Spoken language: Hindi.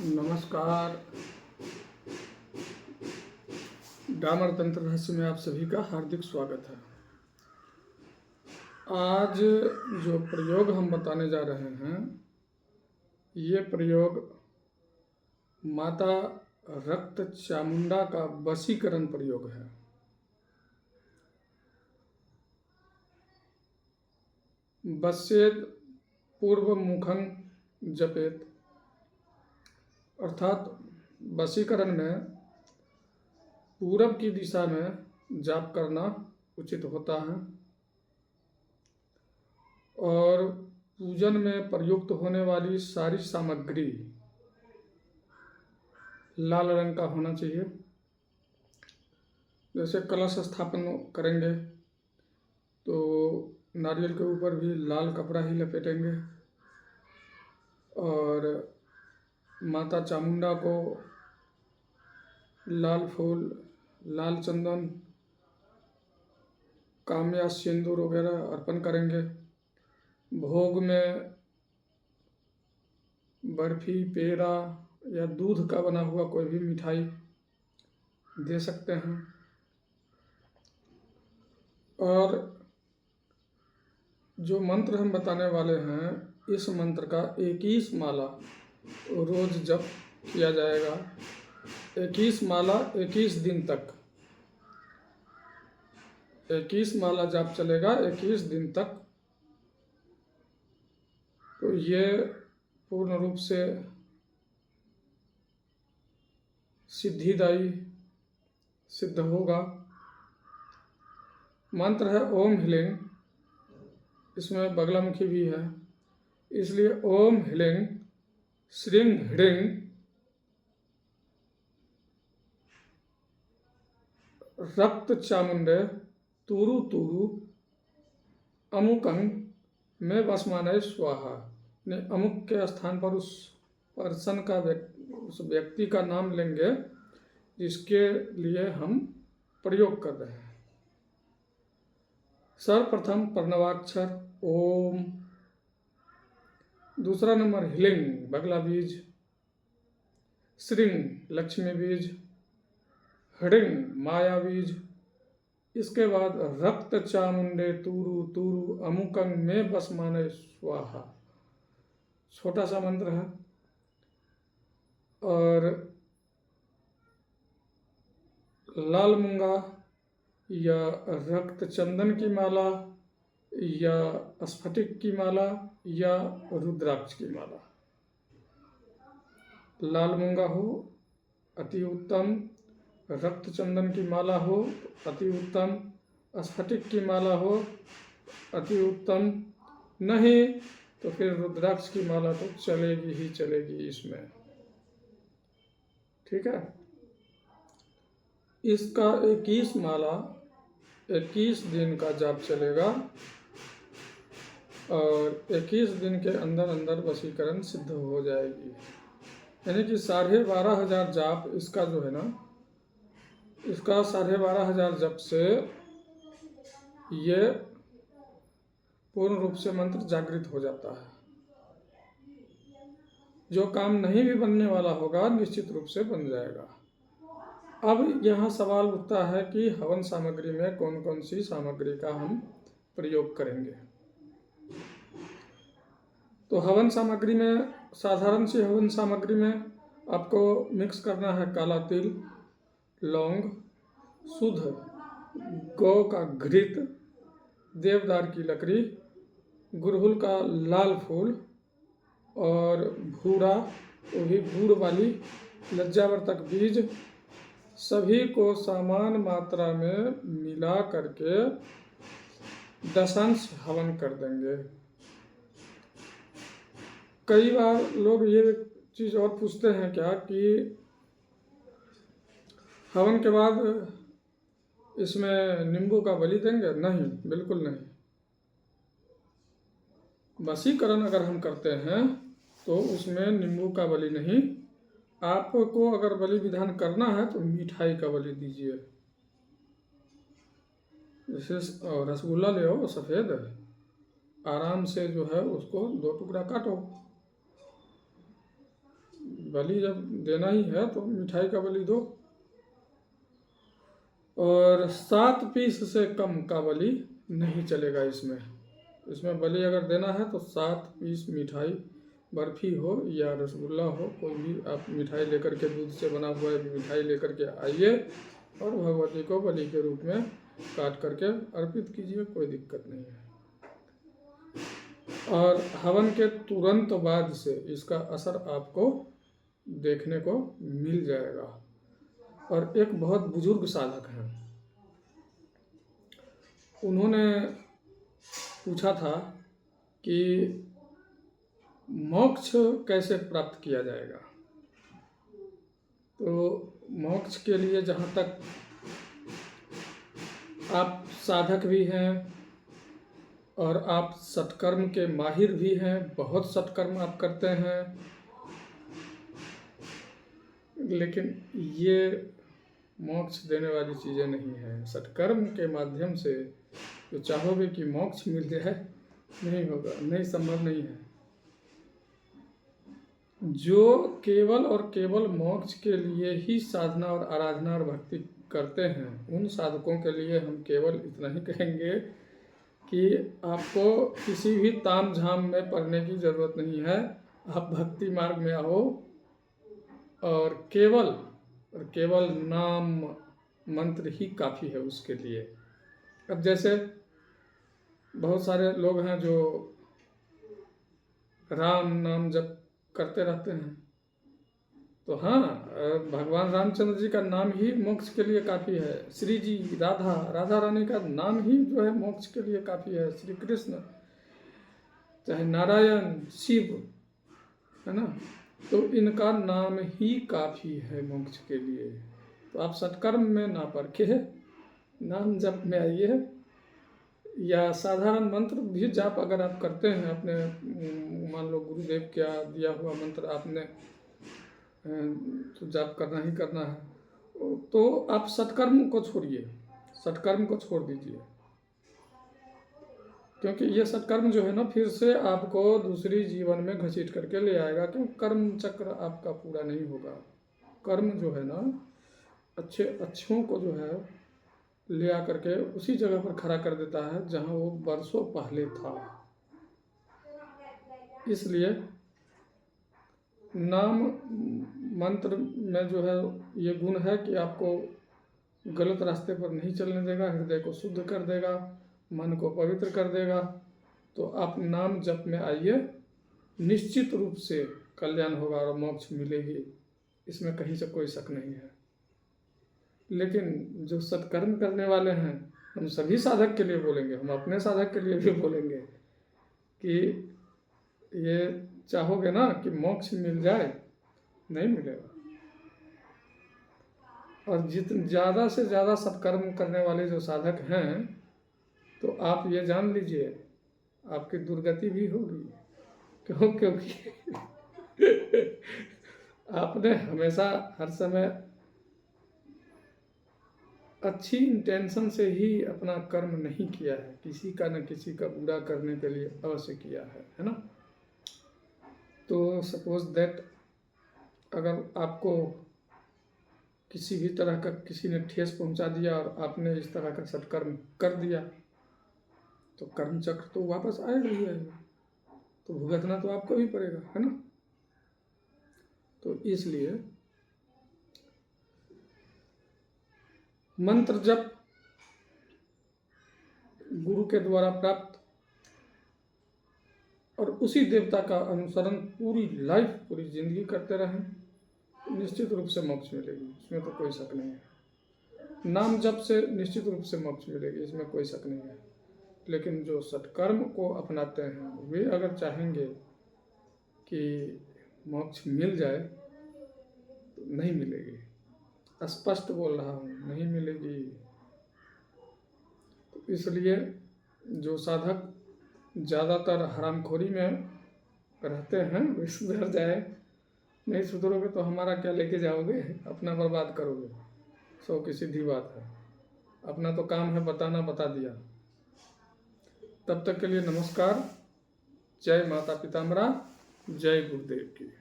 नमस्कार। डामर तंत्र रहस्य में आप सभी का हार्दिक स्वागत है। आज जो प्रयोग हम बताने जा रहे हैं, ये प्रयोग माता रक्त चामुंडा का वशीकरण प्रयोग है। वश्येत पूर्व मुखं जपेत, अर्थात वशीकरण में पूरब की दिशा में जाप करना उचित होता है और पूजन में प्रयुक्त होने वाली सारी सामग्री लाल रंग का होना चाहिए। जैसे कलश स्थापन करेंगे तो नारियल के ऊपर भी लाल कपड़ा ही लपेटेंगे और माता चामुंडा को लाल फूल, लाल चंदन, काम्या सिंदूर वगैरह अर्पण करेंगे। भोग में बर्फी, पेड़ा या दूध का बना हुआ कोई भी मिठाई दे सकते हैं। और जो मंत्र हम बताने वाले हैं, इस मंत्र का 21 माला रोज जप किया जाएगा। 21 माला 21 दिन तक, 21 माला जाप चलेगा 21 दिन तक। तो ये पूर्ण रूप से सिद्धिदायी सिद्ध होगा। मंत्र है ओम ह्लीं, इसमें बगलामुखी भी है, इसलिए ओम ह्लीं श्रीं ह्रीं रक्त चामुंडे तुरु तुरु अमुकं में वसमानय स्वाहा। ने अमुक के स्थान पर उस पर्सन का उस व्यक्ति का नाम लेंगे जिसके लिए हम प्रयोग कर रहे हैं। सर्वप्रथम प्रणवाक्षर ओम, दूसरा नंबर ह्लीं बगला बीज, श्रीं लक्ष्मी बीज, ह्रीं माया बीज, इसके बाद रक्त चामुंडे तुरु तुरु अमुकं में वसमानय स्वाहा। छोटा सा मंत्र है और लाल मूंगा या रक्त चंदन की माला या स्फटिक की माला या रुद्राक्ष की माला, लाल मूंगा हो अति उत्तम, रक्त चंदन की माला हो अति उत्तम, स्फटिक की माला हो अति उत्तम, नहीं तो फिर रुद्राक्ष की माला तो चलेगी ही चलेगी इसमें। ठीक है। इसका 21 माला 21 दिन का जाप चलेगा और 21 दिन के अंदर अंदर वशीकरण सिद्ध हो जाएगी। यानी कि 12,500 जाप इसका जो है ना, इसका 12,500 जप से ये पूर्ण रूप से मंत्र जागृत हो जाता है। जो काम नहीं भी बनने वाला होगा निश्चित रूप से बन जाएगा। अब यहाँ सवाल उठता है कि हवन सामग्री में कौन कौन सी सामग्री का हम प्रयोग करेंगे। तो हवन सामग्री में, साधारण सी हवन सामग्री में आपको मिक्स करना है काला तिल, लौंग, शुद्ध गौ का घृत, देवदार की लकड़ी, गुड़हल का लाल फूल और भूरा, वो भी गुड़ वाली, लज्जावर्तक बीज, सभी को समान मात्रा में मिला करके दशांश हवन कर देंगे। कई बार लोग ये चीज़ और पूछते हैं क्या कि हवन के बाद इसमें नींबू का बलि देंगे? नहीं, बिल्कुल नहीं। वशीकरण अगर हम करते हैं तो उसमें नींबू का बलि नहीं। आपको अगर बलि विधान करना है तो मिठाई का बलि दीजिए। जैसे रसगुल्ला ले आओ सफ़ेद, आराम से जो है उसको 2 टुकड़ा काटो, बलि जब देना ही है तो मिठाई का बलि दो। और 7 पीस से कम का बलि नहीं चलेगा इसमें। इसमें बलि अगर देना है तो 7 पीस मिठाई, बर्फी हो या रसगुल्ला हो, कोई भी आप मिठाई लेकर के, दूध से बना हुआ मिठाई लेकर के आइए और भगवती को बलि के रूप में काट करके अर्पित कीजिए, कोई दिक्कत नहीं है। और हवन के तुरंत बाद से इसका असर आपको देखने को मिल जाएगा। और एक बहुत बुजुर्ग साधक हैं, उन्होंने पूछा था कि मोक्ष कैसे प्राप्त किया जाएगा। तो मोक्ष के लिए जहाँ तक आप साधक भी हैं और आप सत्कर्म के माहिर भी हैं, बहुत सत्कर्म आप करते हैं, लेकिन ये मोक्ष देने वाली चीज़ें नहीं हैं। सत्कर्म के माध्यम से जो चाहोगे कि मोक्ष मिल जाए, नहीं होगा, नहीं, संभव नहीं है। जो केवल और केवल मोक्ष के लिए ही साधना और आराधना और भक्ति करते हैं, उन साधकों के लिए हम केवल इतना ही कहेंगे कि आपको किसी भी ताम झाम में पड़ने की ज़रूरत नहीं है। आप भक्ति मार्ग में आओ और केवल नाम मंत्र ही काफ़ी है उसके लिए। अब जैसे बहुत सारे लोग हैं जो राम नाम जप करते रहते हैं, तो हाँ, भगवान रामचंद्र जी का नाम ही मोक्ष के लिए काफ़ी है। श्री जी, राधा रानी का नाम ही जो है मोक्ष के लिए काफ़ी है। श्री कृष्ण, चाहे नारायण, शिव, है ना, तो इनका नाम ही काफ़ी है मोक्ष के लिए। तो आप सत्कर्म में ना परखे, नाम जप में आइए, या साधारण मंत्र भी जाप अगर आप करते हैं, अपने मान लो गुरुदेव क्या दिया हुआ मंत्र आपने तो जाप करना ही करना है, तो आप सत्कर्म को छोड़िए, सत्कर्म को छोड़ दीजिए, क्योंकि ये सत्कर्म जो है ना, फिर से आपको दूसरी जीवन में घसीट करके ले आएगा, क्योंकि कर्म चक्र आपका पूरा नहीं होगा। कर्म जो है ना, अच्छों को जो है ले आकर के उसी जगह पर खड़ा कर देता है जहां वो बरसों पहले था। इसलिए नाम मंत्र में जो है ये गुण है कि आपको गलत रास्ते पर नहीं चलने देगा, हृदय को शुद्ध कर देगा, मन को पवित्र कर देगा। तो आप नाम जप में आइए, निश्चित रूप से कल्याण होगा और मोक्ष मिलेगी, इसमें कहीं से कोई शक नहीं है। लेकिन जो सत्कर्म करने वाले हैं, हम सभी साधक के लिए बोलेंगे, हम अपने साधक के लिए भी बोलेंगे कि ये चाहोगे ना कि मोक्ष मिल जाए, नहीं मिलेगा। और ज़्यादा से ज़्यादा सत्कर्म करने वाले जो साधक हैं, तो आप ये जान लीजिए आपकी दुर्गति भी होगी। क्यों? क्योंकि आपने हमेशा हर समय अच्छी इंटेंशन से ही अपना कर्म नहीं किया है, किसी का न किसी का बुरा करने के लिए अवश्य किया है ना। तो सपोज दैट अगर आपको किसी भी तरह का किसी ने ठेस पहुंचा दिया और आपने इस तरह का सत्कर्म कर दिया, तो कर्म चक्र तो वापस आएगा ही आएगा, तो भुगतना तो आपको भी पड़ेगा, है ना। तो इसलिए मंत्र जप गुरु के द्वारा प्राप्त और उसी देवता का अनुसरण पूरी लाइफ, पूरी जिंदगी करते रहें, निश्चित रूप से मोक्ष मिलेगी, इसमें तो कोई शक नहीं है। नाम जप से निश्चित रूप से मोक्ष मिलेगी, इसमें कोई शक नहीं है। लेकिन जो सत्कर्म को अपनाते हैं, वे अगर चाहेंगे कि मोक्ष मिल जाए तो नहीं मिलेगी, स्पष्ट बोल रहा हूँ, नहीं मिलेगी। तो इसलिए जो साधक ज़्यादातर हरामखोरी में रहते हैं वे सुधर जाए। नहीं सुधरोगे तो हमारा क्या लेके जाओगे, अपना बर्बाद करोगे, 100 की सीधी बात है। अपना तो काम है बताना, बता दिया। तब तक के लिए नमस्कार। जय माता पिताम्बरा, जय गुरुदेव की।